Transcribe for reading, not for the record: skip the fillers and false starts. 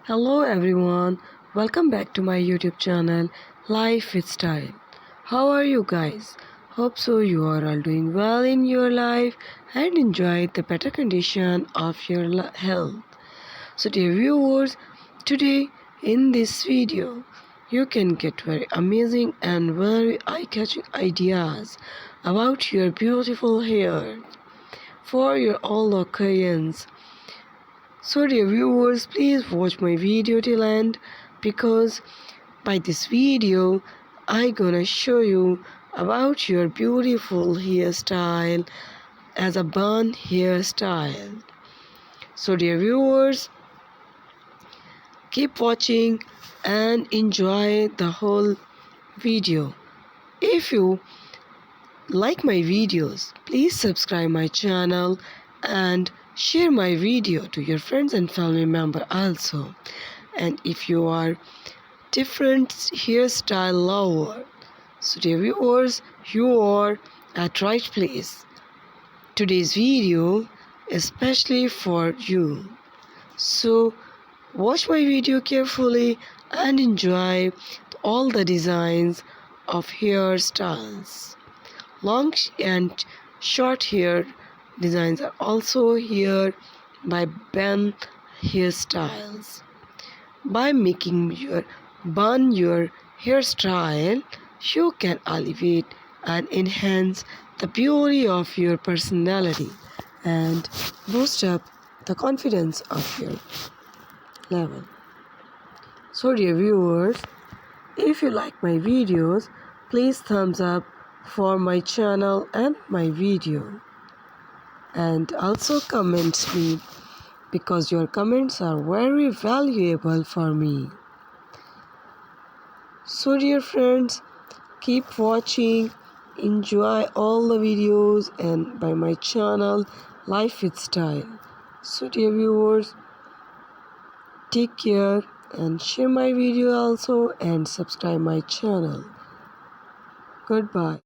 Hello everyone, welcome back to my YouTube channel Life with Style. How are you guys? Hope so you are all doing well in your life and enjoy the better condition of your health. So dear viewers, today in this video you can get very amazing and very eye-catching ideas about your beautiful hair for your all occasions. So dear viewers, please watch my video till end because by this video I gonna show you about your beautiful hairstyle as a bun hairstyle. So dear viewers, keep watching and enjoy the whole video. If you like my videos, please subscribe my channel and share my video to your friends and family member also. And if you are different hairstyle lover, so dear viewers, you are at right place. Today's video is especially for you. So watch my video carefully and enjoy all the designs of hairstyles. Long and short hair designs are also here by bun hairstyles. By making your your hairstyle, you can elevate and enhance the beauty of your personality and boost up the confidence of your level. So dear viewers, if you like my videos, please thumbs up for my channel and my video. And also comment me because your comments are very valuable for me. So dear friends, keep watching, enjoy all the videos and by my channel Life with Style. So dear viewers, take care and share my video also and subscribe my channel. Goodbye.